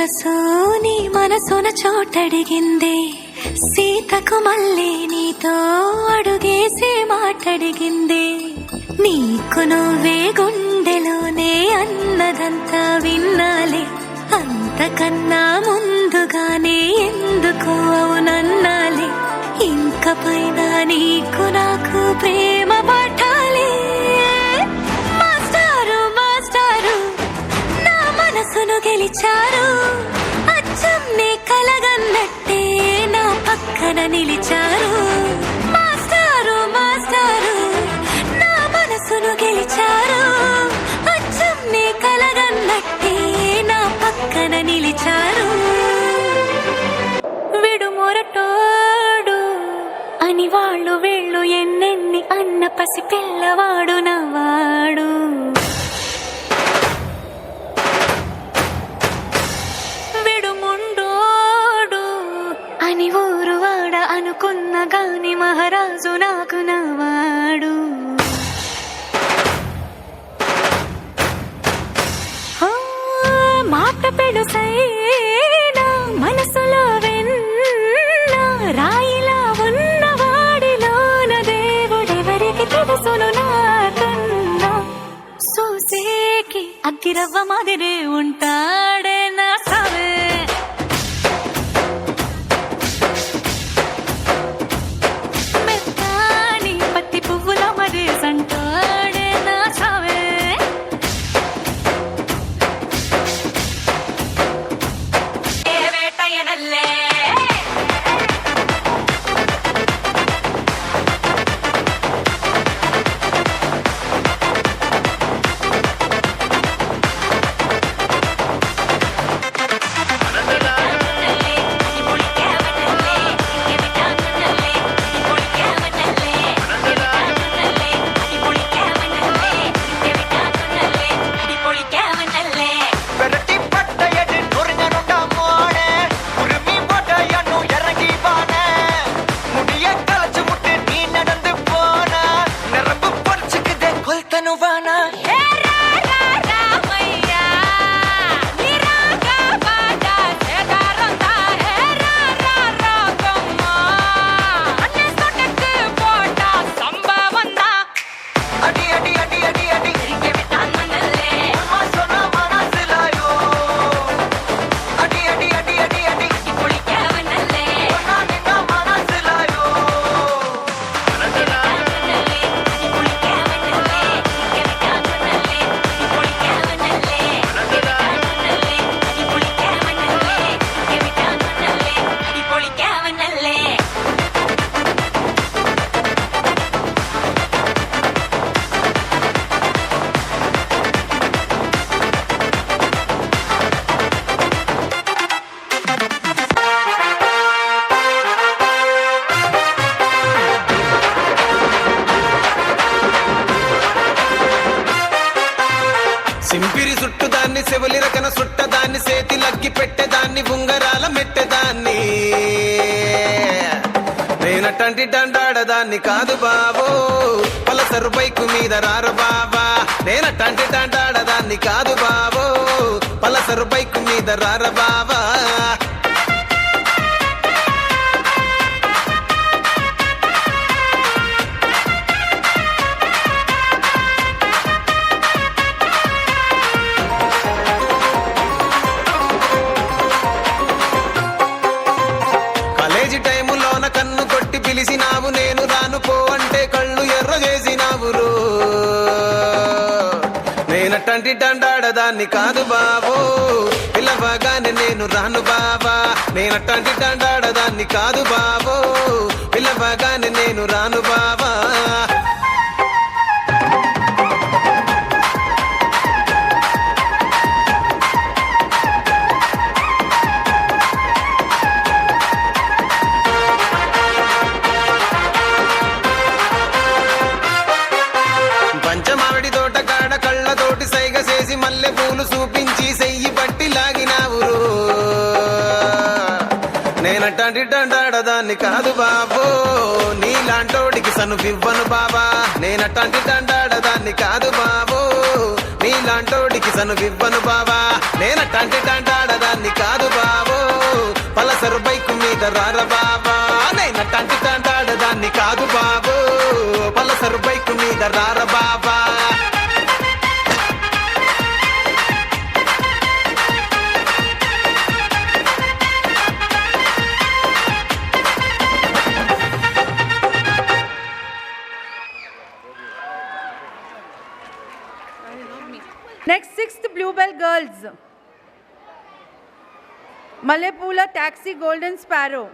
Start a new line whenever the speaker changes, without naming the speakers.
మనసు నీ మనసున చోటడిగిందే, సీతకు మళ్ళీ నీతో అడుగేసే మాటడిగిందే. నీకు నువ్వే గుండెలోనే అన్నదంతా విన్నాలే, అంతకన్నా ముందుగానే ఎందుకు అవునన్నాలే. ఇంక పైన నీకు నాకు ప్రేమ పాఠాలే. మాస్టారు మాస్టారు నా మనసును గెలిచారు, అచ్చం నే కలగన్నట్టే నా పక్కన నిలిచారు. మాస్టారు మాస్టారు నా మనసును గెలిచారు, అచ్చం నే కలగన్నట్టే నా పక్కన నిలిచారు. విడుమొరటోడు అని వాళ్ళు వీళ్ళు ఎన్నెన్ని అన్న పసి పిల్లవాడు నవాడు. విడుముండోడు అని ఊరు వాడ అనుకున్న గాని మహారాజు నాకు నవాడు. మాట పెడుసైనా మనసులో వెన్న రాయిలా ఉన్నవాడిలోన దేవుడెవరికి తెలుసును నాకన్నా. సూసేకి అగ్గిరవ్వ మాదిరే ఉంటాడే నా సావే. మెత్తాని పత్తి పువ్వుల మరి సంటాడే నా సావే.
సింపిరి సుట్టుదాన్ని సెవలి రకన సుట్టదాన్ని సేతి లగ్గి పెట్టేదాన్ని ఉంగరాల మెట్టేదాన్ని. నేనటంటి డండాడదాన్ని కాదు బాబో, పలసరు బైకు మీద రారు బాబా. నేనటంటి డండాడదాన్ని కాదు బాబో, పలసరు బైకు మీద రార బాబా. టైములోన కన్ను కొట్టి పిలిచినావు, నేను రాను పో అంటే కళ్ళు ఎర్ర చేసినావురు. నేనటంటి డండాడదాన్ని కాదు బాబో, పిలవగానే నేను రాను బాబా. నేనటంటి డండాడదాన్ని కాదు బాబో, పిలవగానే నేను రాను బాబా. పంచమావిడి తోట కాడ కళ్ళతోటి సైగ చేసి మల్లె పూలు చూపించి సెయ్యి పట్టి లాగినావురు. నేనటంటి డండాడదాన్ని కాదు బాబో, నీలాంటోడికి సనుపివ్వను బాబా. నేనటంటి డండాడదాన్ని కాదు బాబో, నీలా లాంటోడికి సనువివ్వను బావా నేనట్టంటి టాంటాడదాన్ని కాదు బావో పలసరు బైకు మీద రార బావా నేనట్టంటి టాంటాడదాన్ని కాదు బావో పలసరు బైకు మీద రార బావా
Next, 6th Bluebell Girls. Malepula Taxi Golden Sparrow.